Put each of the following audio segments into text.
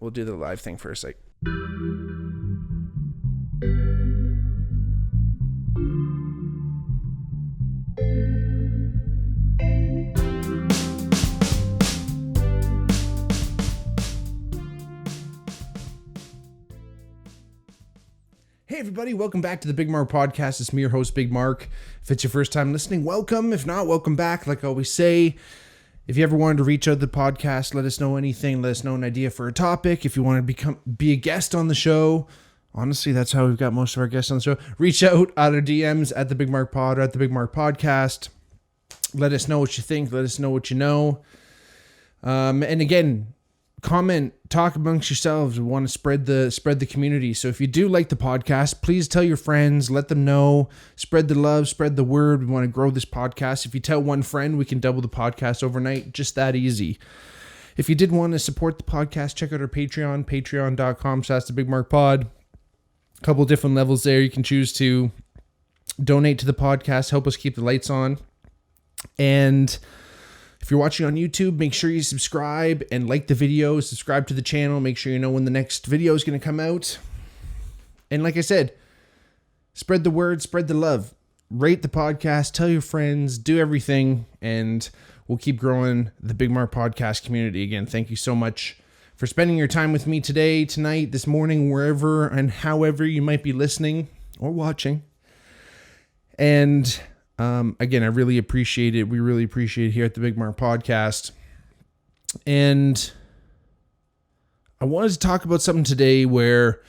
we'll do the live thing first. Like, hey everybody, welcome back to the Bigmark podcast. It's me, your host, Bigmark. If it's your first time listening, welcome. If not, welcome back. Like I always say, if you ever wanted to reach out to the podcast, let us know anything. Let us know an idea for a topic. If you want to be a guest on the show, honestly, that's how we've got most of our guests on the show. Reach out our DMs at the Bigmark Pod or at the Bigmark Podcast. Let us know what you think. Let us know what you know. And again, comment, talk amongst yourselves. We want to spread the community. So if you do like the podcast, please tell your friends, let them know, spread the love, spread the word. We want to grow this podcast. If you tell one friend, we can double the podcast overnight. Just that easy. If you did want to support the podcast, check out our Patreon, patreon.com/thebigmarkpod. A couple different levels there. You can choose to donate to the podcast, help us keep the lights on. And if you're watching on YouTube, make sure you subscribe and like the video, subscribe to the channel, make sure you know when the next video is going to come out. And like I said, spread the word, spread the love, rate the podcast, tell your friends, do everything, and we'll keep growing the Bigmark podcast community. Again, thank you so much for spending your time with me today, tonight, this morning, wherever and however you might be listening or watching. And again, I really appreciate it. We really appreciate it here at the Bigmark podcast. And I wanted to talk about something today where,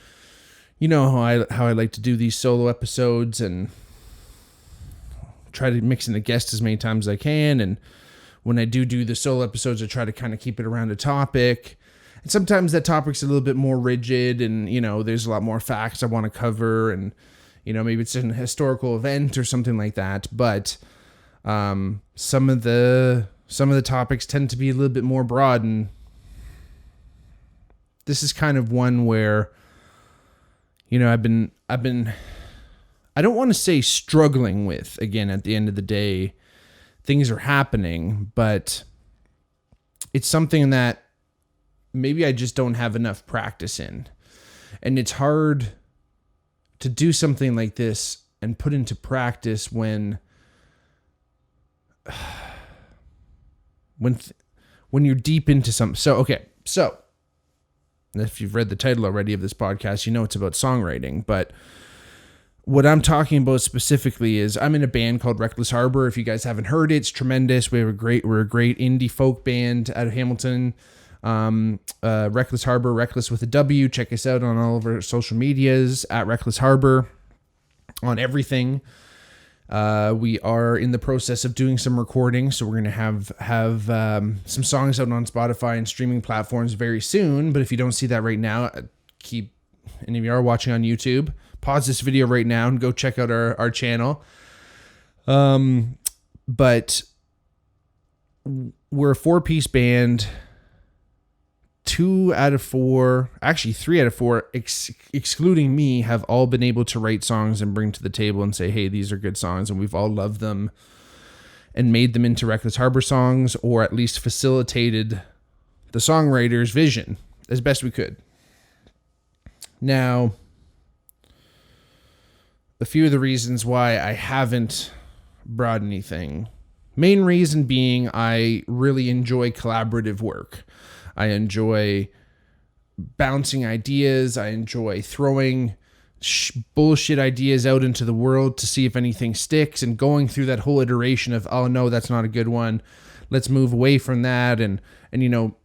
you know, how I like to do these solo episodes and try to mix in a guest as many times as I can. And when I do the solo episodes, I try to kind of keep it around a topic. And sometimes that topic's a little bit more rigid and, you know, there's a lot more facts I want to cover and, you know, maybe it's an historical event or something like that, but some of the topics tend to be a little bit more broad, and this is kind of one where, you know, I've been I don't want to say struggling with. Again, at the end of the day, things are happening, but it's something that maybe I just don't have enough practice in, and it's hard to do something like this and put into practice when you're deep into something. So if you've read the title already of this podcast, you know it's about songwriting, but what I'm talking about specifically is I'm in a band called Reckless Harbor. If you guys haven't heard it, it's tremendous. We're a great indie folk band out of Hamilton. Reckless Harbor, Reckless with a W. Check us out on all of our social medias at Reckless Harbor on everything. We are in the process of doing some recording, so we're going to have some songs out on Spotify and streaming platforms very soon. But if you don't see that right now, and if you are watching on YouTube, pause this video right now and go check out our channel. But we're a 4-piece band. 3 out of 4, excluding me, have all been able to write songs and bring to the table and say, hey, these are good songs, and we've all loved them and made them into Reckless Harbor songs, or at least facilitated the songwriter's vision as best we could. Now, a few of the reasons why I haven't brought anything, main reason being I really enjoy collaborative work. I enjoy bouncing ideas. I enjoy throwing bullshit ideas out into the world to see if anything sticks, and going through that whole iteration of, oh no, that's not a good one. Let's move away from that. And you know,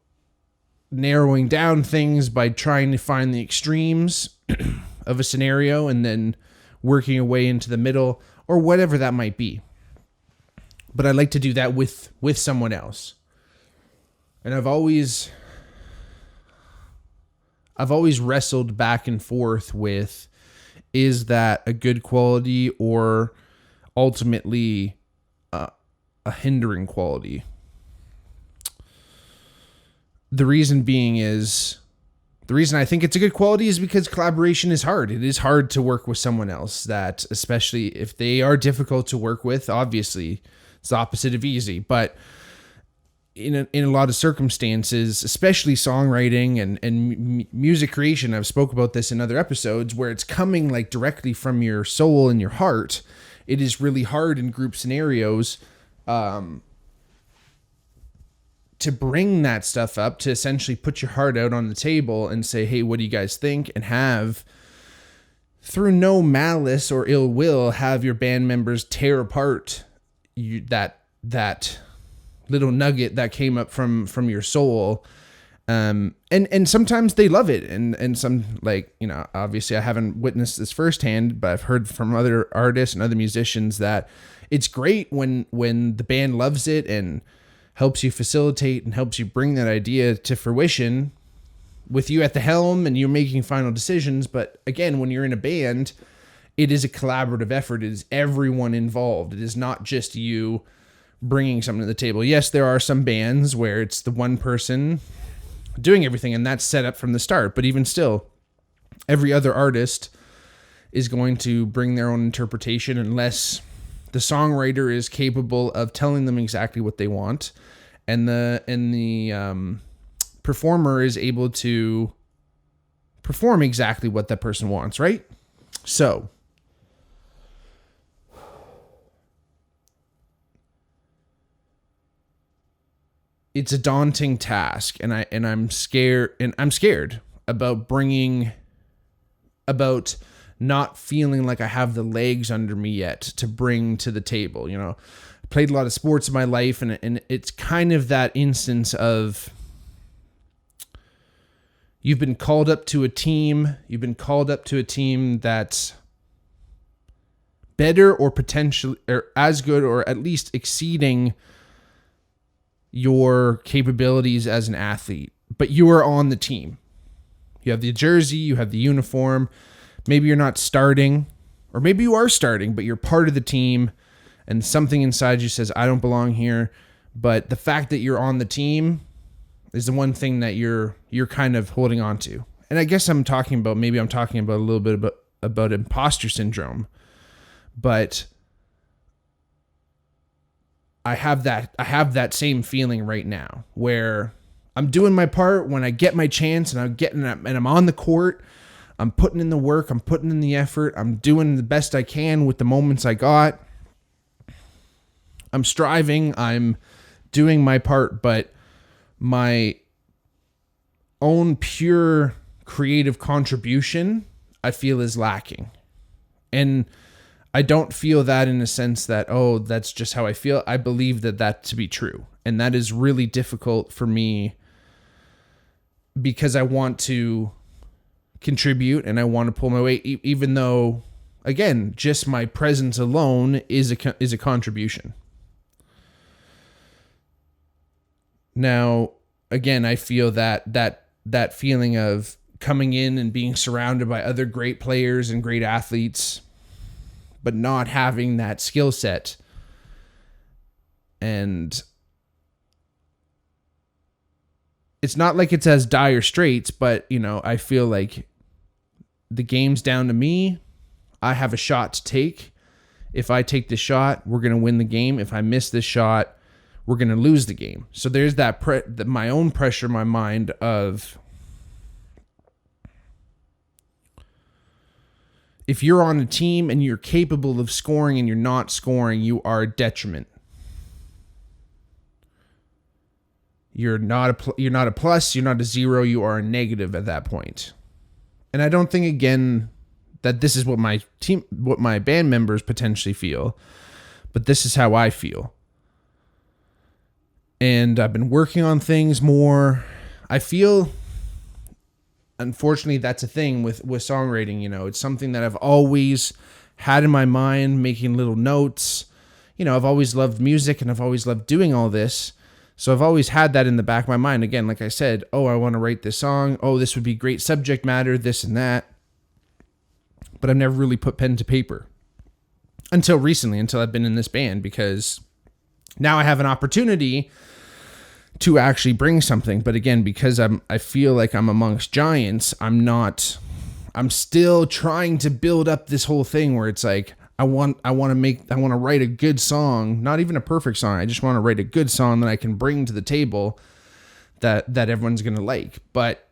narrowing down things by trying to find the extremes of a scenario and then working your way into the middle or whatever that might be. But I like to do that with someone else. And I've always wrestled back and forth with, is that a good quality or ultimately a hindering quality? The reason I think it's a good quality is because collaboration is hard. It is hard to work with someone else, that, especially if they are difficult to work with. Obviously, it's the opposite of easy, but in a lot of circumstances, especially songwriting and music creation, I've spoke about this in other episodes, where it's coming like directly from your soul and your heart. It is really hard in group scenarios to bring that stuff up, to essentially put your heart out on the table and say, hey, what do you guys think? And have, through no malice or ill will, have your band members tear apart that little nugget that came up from your soul. And sometimes they love it. And some, like, you know, obviously I haven't witnessed this firsthand, but I've heard from other artists and other musicians that it's great when the band loves it and helps you facilitate and helps you bring that idea to fruition with you at the helm and you're making final decisions. But again, when you're in a band, it is a collaborative effort. It is everyone involved. It is not just you bringing something to the table. Yes, there are some bands where it's the one person doing everything and that's set up from the start. But even still, every other artist is going to bring their own interpretation unless the songwriter is capable of telling them exactly what they want, and the performer is able to perform exactly what that person wants, right? So it's a daunting task, and I'm scared about not feeling like I have the legs under me yet to bring to the table. You know, I played a lot of sports in my life, and it's kind of that instance of you've been called up to a team. You've been called up to a team that's better or potentially or as good or at least exceeding your capabilities as an athlete, but you are on the team. You have the jersey, you have the uniform. Maybe you're not starting, or maybe you are starting, but you're part of the team and something inside you says, I don't belong here. But the fact that you're on the team is the one thing that you're kind of holding on to. And I guess I'm talking about a little bit about imposter syndrome, but I have that same feeling right now where I'm doing my part when I get my chance and I'm on the court. I'm putting in the work. I'm putting in the effort. I'm doing the best I can with the moments I got. I'm striving. I'm doing my part, but my own pure creative contribution, I feel, is lacking. And I don't feel that in a sense that, oh, that's just how I feel. I believe that to be true. And that is really difficult for me because I want to contribute and I want to pull my weight, even though, again, just my presence alone is a contribution. Now, again, I feel that feeling of coming in and being surrounded by other great players and great athletes, but not having that skill set. And it's not like it's as dire straits, but, you know, I feel like the game's down to me. I have a shot to take. If I take the shot, we're going to win the game. If I miss this shot, we're going to lose the game. So there's that my own pressure in my mind of, if you're on a team and you're capable of scoring and you're not scoring, you are a detriment. You're not a plus, you're not a zero, you are a negative at that point. And I don't think, again, that this is what my band members potentially feel, but this is how I feel. And I've been working on things more. I feel, unfortunately, that's a thing with songwriting. You know, it's something that I've always had in my mind, making little notes. You know, I've always loved music and I've always loved doing all this. So I've always had that in the back of my mind. Again, like I said, oh, I want to write this song. Oh, this would be great subject matter, this and that. But I've never really put pen to paper until recently, until I've been in this band, because now I have an opportunity to actually bring something. But again, because I feel like I'm amongst giants, I'm still trying to build up this whole thing where it's like, I want to write a good song, not even a perfect song. I just want to write a good song that I can bring to the table that everyone's going to like. But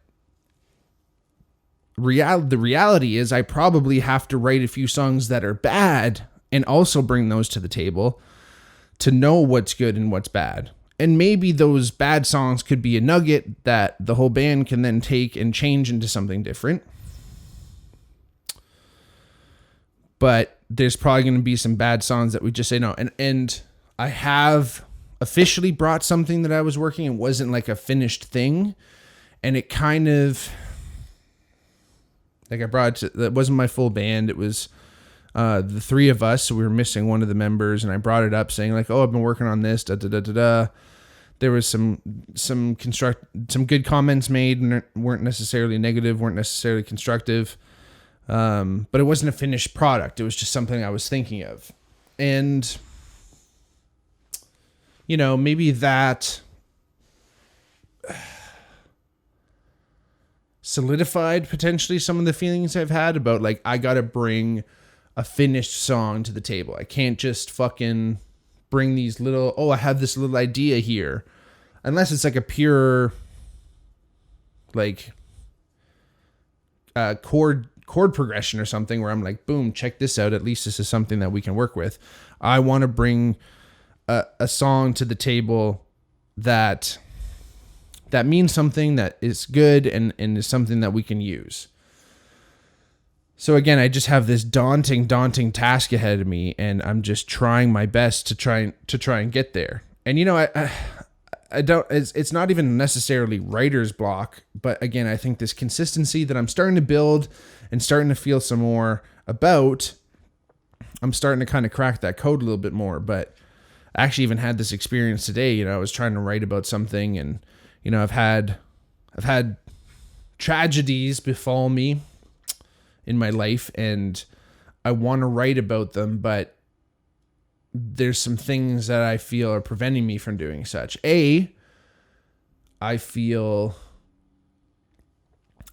the reality is I probably have to write a few songs that are bad and also bring those to the table to know what's good and what's bad. And maybe those bad songs could be a nugget that the whole band can then take and change into something different. But there's probably going to be some bad songs that we just say no. And I have officially brought something that I was working. It wasn't like a finished thing. And it kind of, like I brought it to, that wasn't my full band. It was the three of us. So we were missing one of the members. And I brought it up saying like, oh, I've been working on this, da da da da da. There was some good comments made, and weren't necessarily negative, weren't necessarily constructive. But it wasn't a finished product. It was just something I was thinking of. And, you know, maybe that solidified potentially some of the feelings I've had about like, I got to bring a finished song to the table. I can't just fucking bring these little, oh, I have this little idea here. Unless it's like a pure, like, chord progression or something where I'm like, boom, check this out. At least this is something that we can work with. I want to bring a song to the table that means something, that is good and is something that we can use. So again, I just have this daunting task ahead of me, and I'm just trying my best to try and get there. And you know, I don't, it's not even necessarily writer's block, but again, I think this consistency that I'm starting to build and starting to feel some more about, I'm starting to kind of crack that code a little bit more. But I actually even had this experience today. You know, I was trying to write about something, and you know, I've had tragedies befall me in my life, and I want to write about them, but there's some things that I feel are preventing me from doing such. I feel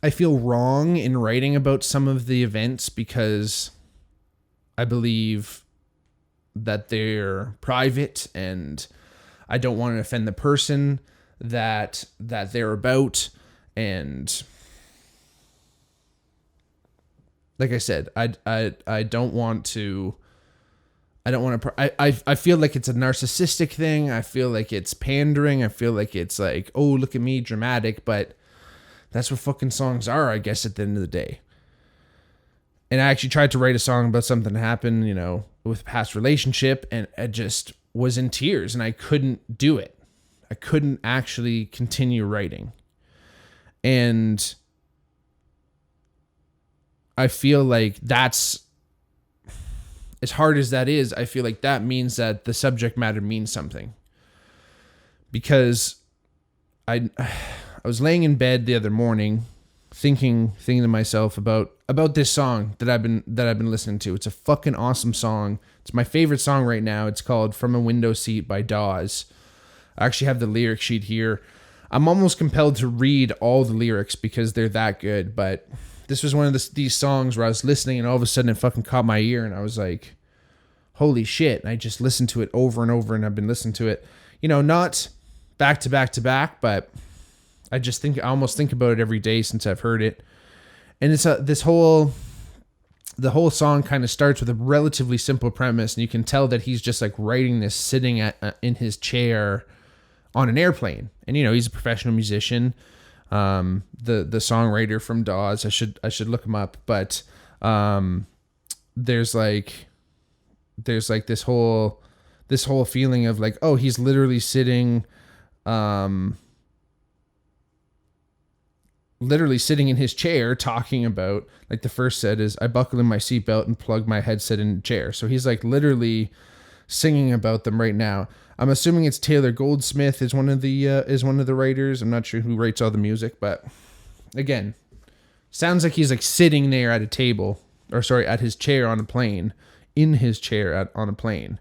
wrong in writing about some of the events because I believe that they're private, and I don't want to offend the person that they're about. And like I said, I don't want to. I feel like it's a narcissistic thing. I feel like it's pandering. I feel like it's like, oh, look at me, dramatic. But that's what fucking songs are, I guess, at the end of the day. And I actually tried to write a song about something that happened, you know, with a past relationship, and I just was in tears, and I couldn't do it. I couldn't actually continue writing. And I feel like that's, as hard as that is, I feel like that means that the subject matter means something. Because I was laying in bed the other morning thinking to myself about this song that I've been listening to. It's a fucking awesome song. It's my favorite song right now. It's called From a Window Seat by Dawes. I actually have the lyric sheet here. I'm almost compelled to read all the lyrics because they're that good, but this was one of these songs where I was listening and all of a sudden it fucking caught my ear, and I was like, holy shit. And I just listened to it over and over, and I've been listening to it, you know, not back to back to back, but I almost think about it every day since I've heard it. And it's the whole song kind of starts with a relatively simple premise, and you can tell that he's just like writing this sitting in his chair on an airplane. And you know, he's a professional musician. The songwriter from Dawes, I should look him up, but there's like this whole feeling of like, oh, he's literally sitting in his chair talking about, like, the first set is, I buckle in my seatbelt and plug my headset in the chair. So he's like literally singing about them right now. I'm assuming it's Taylor Goldsmith is one of the writers. I'm not sure who writes all the music, but again, sounds like he's like sitting there at a table, or sorry, at his chair on a plane, in his chair on a plane.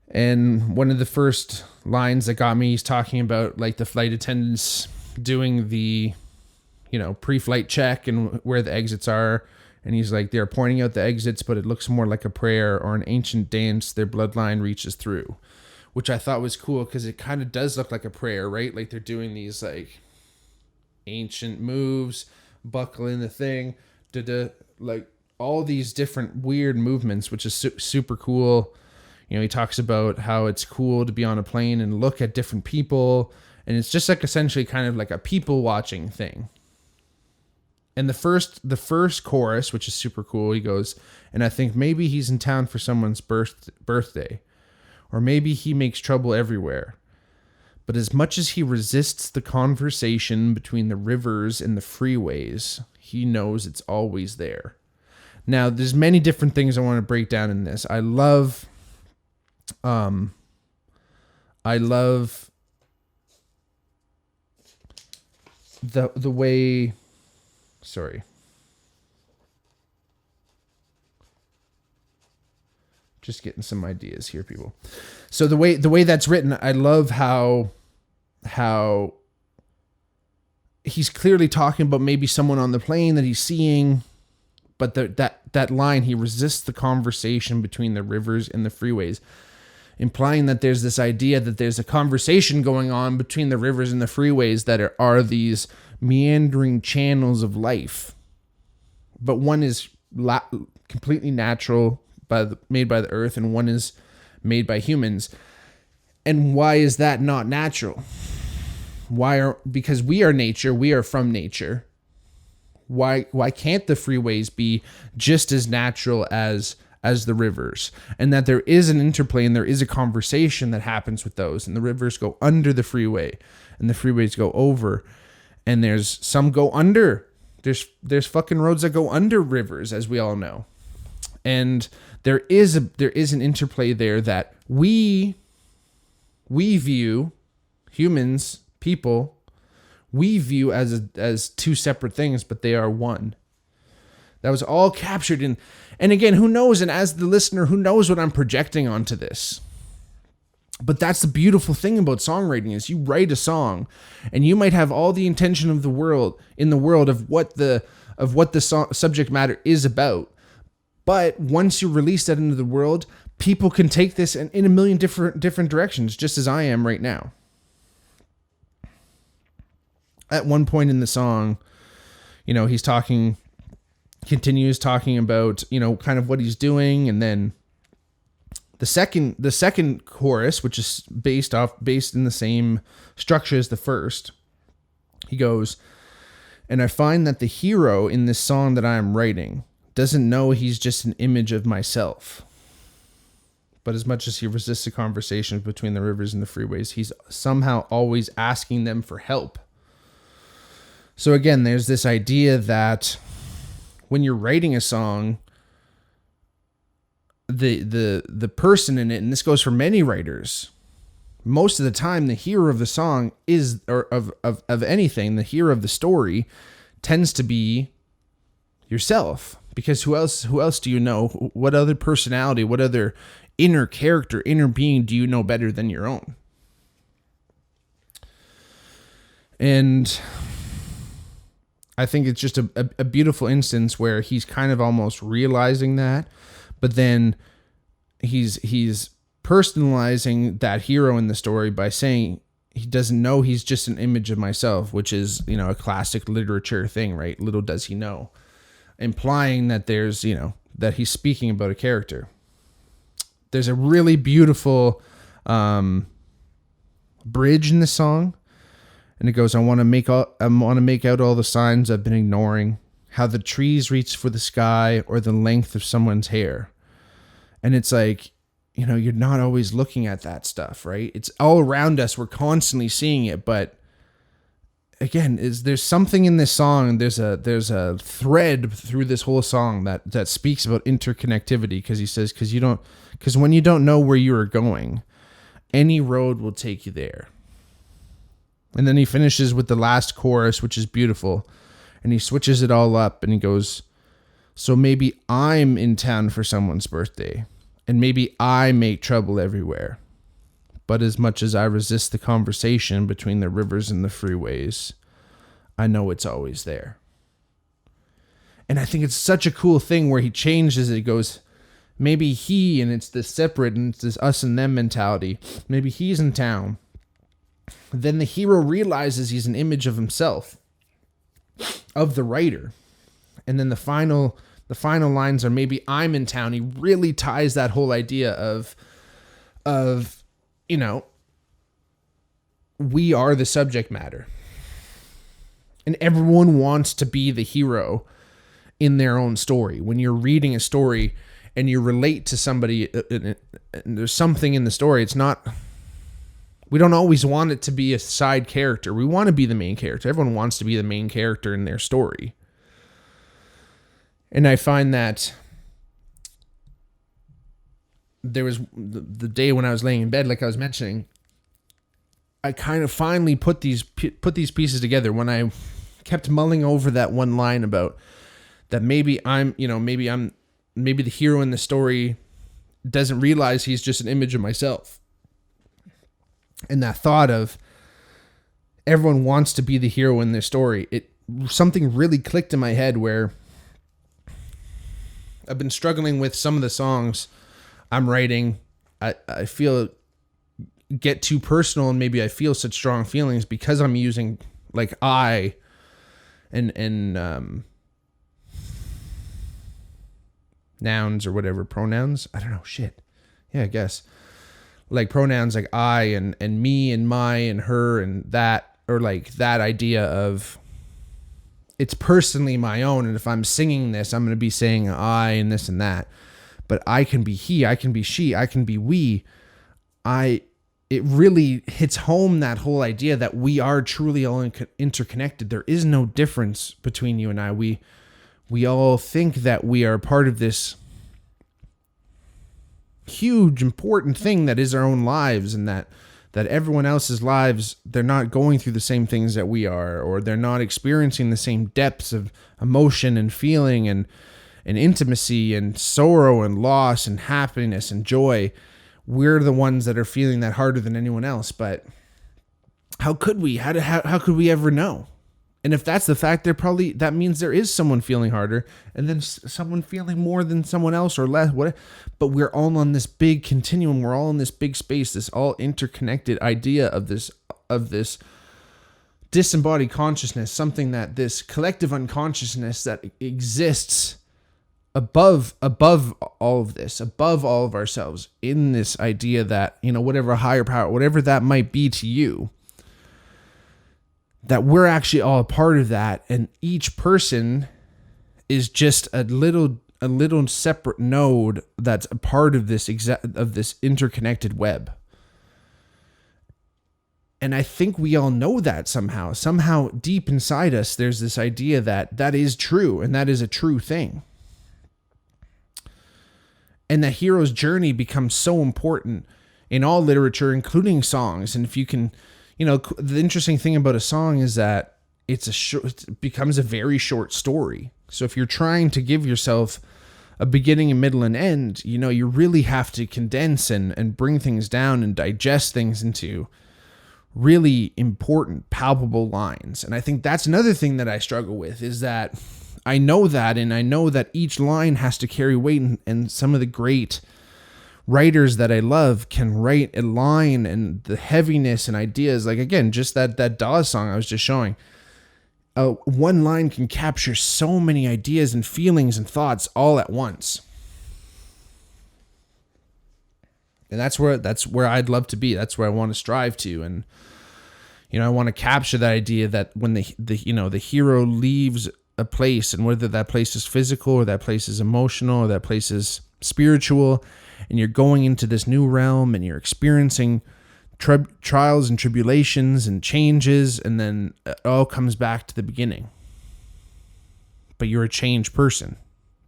And one of the first lines that got me, he's talking about like the flight attendants doing the, you know, pre-flight check and where the exits are. And he's like, they're pointing out the exits, but it looks more like a prayer or an ancient dance their bloodline reaches through, which I thought was cool because it kind of does look like a prayer, right? Like they're doing these like ancient moves, buckling the thing, like all these different weird movements, which is super cool. You know, he talks about how it's cool to be on a plane and look at different people. And it's just like essentially kind of like a people watching thing. And the first chorus, which is super cool, he goes, and I think maybe he's in town for someone's birthday, or maybe he makes trouble everywhere. But as much as he resists the conversation between the rivers and the freeways, he knows it's always there. Now, there's many different things I want to break down in this. I love the way, sorry. Just getting some ideas here, people. So the way that's written, I love how he's clearly talking about maybe someone on the plane that he's seeing, but that line, he resists the conversation between the rivers and the freeways, implying that there's this idea that there's a conversation going on between the rivers and the freeways that are these meandering channels of life. But one is completely natural, made by the earth, and one is made by humans. And why is that not natural? Because we are nature, we are from nature. Why can't the freeways be just as natural as the rivers? And that there is an interplay and there is a conversation that happens with those, and the rivers go under the freeway and the freeways go over, and there's some go under. There's fucking roads that go under rivers, as we all know. And there is an interplay there that we view, humans, people, we view as two separate things, but they are one. That was all captured in, and again, who knows? And as the listener, who knows what I'm projecting onto this? But that's the beautiful thing about songwriting is you write a song, and you might have all the intention of the world of what the subject matter is about. But once you release that into the world, people can take this in a million different directions, just as I am right now. At one point in the song, you know, continues talking about, you know, kind of what he's doing, and then the second chorus, which is based in the same structure as the first, he goes, and I find that the hero in this song that I am writing doesn't know he's just an image of myself. But as much as he resists the conversation between the rivers and the freeways, he's somehow always asking them for help. So again, there's this idea that when you're writing a song, the person in it, and this goes for many writers, most of the time the hero of the song is, or of anything, the hero of the story tends to be yourself. Because who else do you know? What other personality, what other inner character, inner being do you know better than your own? And I think it's just a beautiful instance where he's kind of almost realizing that, but then he's personalizing that hero in the story by saying he doesn't know he's just an image of myself, which is, you know, a classic literature thing, right? Little does he know, implying that there's, you know, that he's speaking about a character. There's a really beautiful bridge in the song. And it goes, I want to make out all the signs I've been ignoring, how the trees reach for the sky or the length of someone's hair. And it's like, you know, you're not always looking at that stuff, right? It's all around us. We're constantly seeing it. But again, there's something in this song. There's a thread through this whole song that speaks about interconnectivity, because he says, because when you don't know where you are going, any road will take you there. And then he finishes with the last chorus, which is beautiful. And he switches it all up and he goes, so maybe I'm in town for someone's birthday, and maybe I make trouble everywhere. But as much as I resist the conversation between the rivers and the freeways, I know it's always there. And I think it's such a cool thing where he changes it. He goes, maybe he, and it's this separate, and it's this us and them mentality. Maybe he's in town. Then the hero realizes he's an image of himself, of the writer. And then the final lines are, maybe I'm in town. He really ties that whole idea of, we are the subject matter. And everyone wants to be the hero in their own story. When you're reading a story and you relate to somebody and there's something in the story, we don't always want it to be a side character. We want to be the main character. Everyone wants to be the main character in their story. And I find that there was the day when I was laying in bed, like I was mentioning, I kind of finally put these pieces together when I kept mulling over that one line about that maybe the hero in the story doesn't realize he's just an image of myself. And that thought of everyone wants to be the hero in their story, something really clicked in my head where I've been struggling with some of the songs I'm writing. I feel get too personal, and maybe I feel such strong feelings because I'm using like I and nouns or whatever, pronouns. I don't know. Shit. Yeah, I guess. Like pronouns like I and me and my and her and that, or like that idea of it's personally my own. And if I'm singing this, I'm going to be saying I and this and that. But I can be he, I can be she, I can be we. It really hits home that whole idea that we are truly all interconnected. There is no difference between you and I. We all think that we are part of this huge, important thing that is our own lives, and that everyone else's lives, they're not going through the same things that we are, or they're not experiencing the same depths of emotion and feeling and intimacy and sorrow and loss and happiness and joy. We're the ones that are feeling that harder than anyone else. But how could we? How could we ever know? And if that's the fact, that means there is someone feeling harder, and then someone feeling more than someone else or less. But we're all on this big continuum. We're all in this big space. This all interconnected idea of this disembodied consciousness, something that this collective unconsciousness that exists above all of this, above all of ourselves, in this idea that, whatever higher power, whatever that might be to you, that we're actually all a part of that, and each person is just a little separate node that's a part of this interconnected web. And I think we all know that somehow deep inside us, there's this idea that is true, and that is a true thing. And the hero's journey becomes so important in all literature, including songs. And if you can, the interesting thing about a song is that it becomes a very short story. So if you're trying to give yourself a beginning, a middle, and end, you really have to condense and bring things down and digest things into really important, palpable lines. And I think that's another thing that I struggle with, is that I know that each line has to carry weight, and some of the great writers that I love can write a line and the heaviness and ideas, like, again, just that Dawes song I was just showing. One line can capture so many ideas and feelings and thoughts all at once. And that's where I'd love to be. That's where I want to strive to. And, I want to capture that idea that when the hero leaves a place, and whether that place is physical or that place is emotional or that place is spiritual, and you're going into this new realm and you're experiencing trials and tribulations and changes, and then it all comes back to the beginning. But you're a changed person.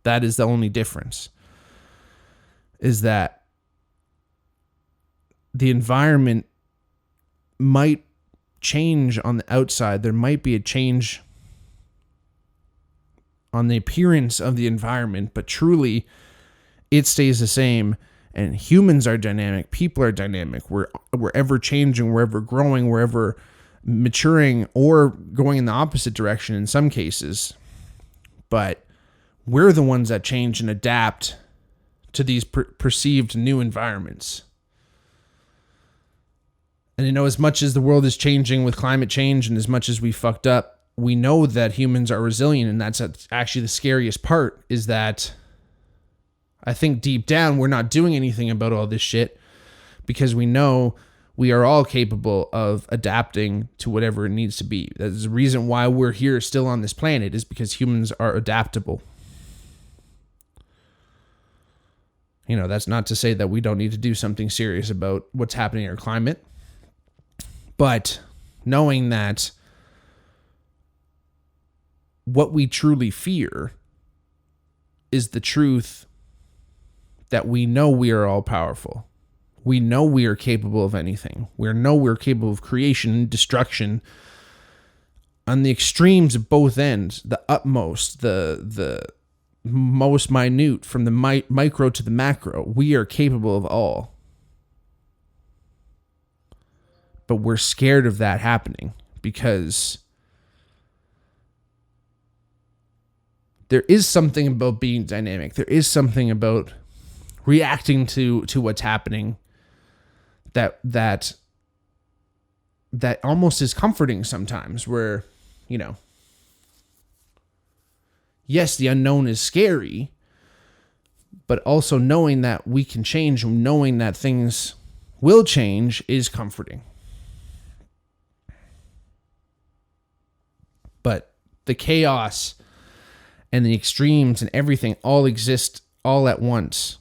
That is the only difference, is that the environment might change on the outside. There might be a change on the appearance of the environment, but truly it stays the same. And humans are dynamic. People are dynamic. We're ever changing. We're ever growing. We're ever maturing, or going in the opposite direction in some cases. But we're the ones that change and adapt to these perceived new environments. And as much as the world is changing with climate change and as much as we fucked up, we know that humans are resilient, and that's actually the scariest part, is that I think deep down we're not doing anything about all this shit because we know we are all capable of adapting to whatever it needs to be. That's the reason why we're here still on this planet, is because humans are adaptable. That's not to say that we don't need to do something serious about what's happening in our climate, but knowing that what we truly fear is the truth that we know we are all powerful. We know we are capable of anything. We know we're capable of creation and destruction on the extremes of both ends, the utmost, the most minute, from the micro to the macro. We are capable of all. But we're scared of that happening because there is something about being dynamic. There is something about reacting to what's happening that almost is comforting sometimes, where, yes, the unknown is scary, but also knowing that we can change, knowing that things will change, is comforting. But the chaos and the extremes and everything all exist all at once.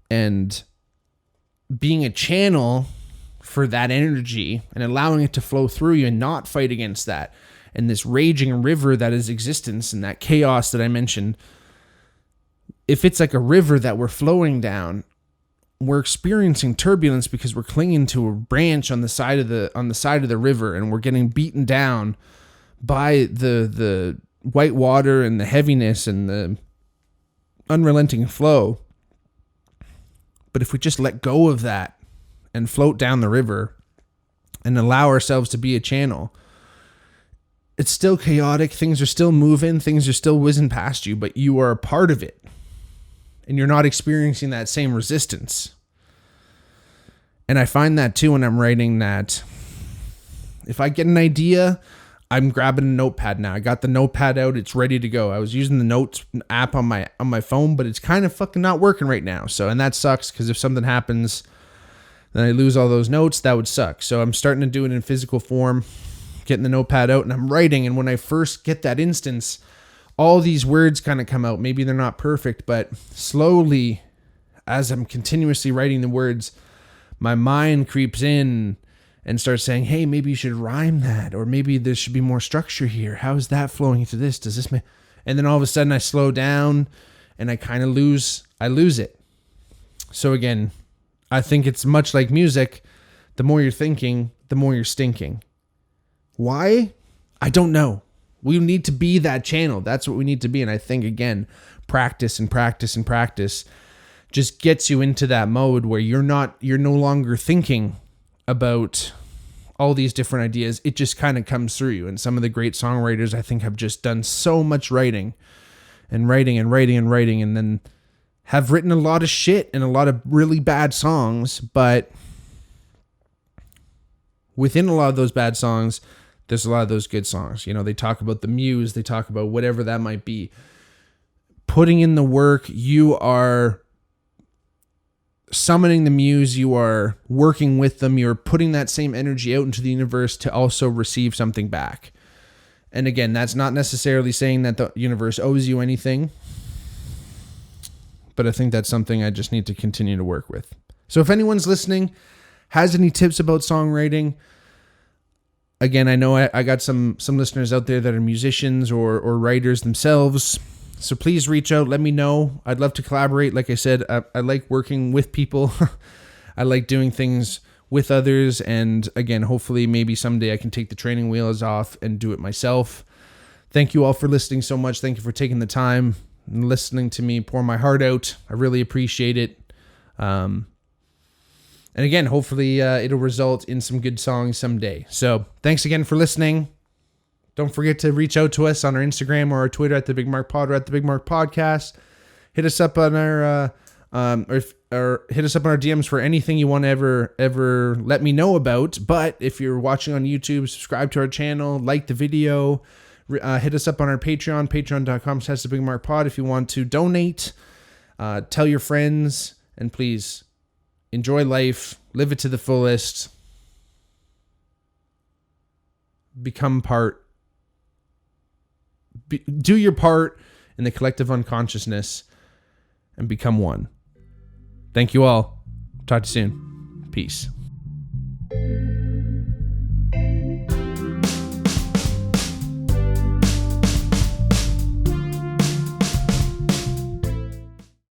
And being a channel for that energy and allowing it to flow through you and not fight against that, and this raging river that is existence and that chaos that I mentioned, if it's like a river that we're flowing down, we're experiencing turbulence because we're clinging to a branch on the side of the river, and we're getting beaten down by the white water and the heaviness and the unrelenting flow. But if we just let go of that and float down the river and allow ourselves to be a channel, it's still chaotic. Things are still moving. Things are still whizzing past you, but you are a part of it. And you're not experiencing that same resistance. And I find that too when I'm writing, that if I get an idea, I'm grabbing a notepad now. I got the notepad out. It's ready to go. I was using the notes app on my phone, but it's kind of fucking not working right now. And that sucks, because if something happens, then I lose all those notes. That would suck. So I'm starting to do it in physical form, getting the notepad out, and I'm writing. And when I first get that instance, all these words kind of come out. Maybe they're not perfect, but slowly, as I'm continuously writing the words, my mind creeps in and starts saying, hey, maybe you should rhyme that, or maybe there should be more structure here. How is that flowing into this? Does this make... And then all of a sudden I slow down and I kind of lose it. So again, I think it's much like music. The more you're thinking, the more you're stinking. Why? I don't know. We need to be that channel. That's what we need to be. And I think, again, practice and practice and practice just gets you into that mode where you're no longer thinking about all these different ideas. It just kind of comes through you. And some of the great songwriters, I think, have just done so much writing and writing and writing and writing, and then have written a lot of shit and a lot of really bad songs. But within a lot of those bad songs, there's a lot of those good songs. They talk about the muse, they talk about whatever that might be. Putting in the work, you are summoning the muse, you are working with them, you're putting that same energy out into the universe to also receive something back. And again, that's not necessarily saying that the universe owes you anything, but I think that's something I just need to continue to work with. So if anyone's listening, has any tips about songwriting, again, I know I got some listeners out there that are musicians or writers themselves. So please reach out. Let me know. I'd love to collaborate. Like I said, I like working with people. I like doing things with others. And again, hopefully maybe someday I can take the training wheels off and do it myself. Thank you all for listening so much. Thank you for taking the time and listening to me pour my heart out. I really appreciate it. And again, hopefully it'll result in some good songs someday. So thanks again for listening. Don't forget to reach out to us on our Instagram or our Twitter at the Bigmark Pod or at the Bigmark Podcast. Hit us up on our or hit us up on our DMs for anything you want to ever let me know about. But if you're watching on YouTube, subscribe to our channel, like the video, hit us up on our Patreon, patreon.com/thebigmarkpod if you want to donate. Tell your friends, and please enjoy life, live it to the fullest, become part, do your part in the collective unconsciousness, and become one. Thank you all. Talk to you soon. Peace.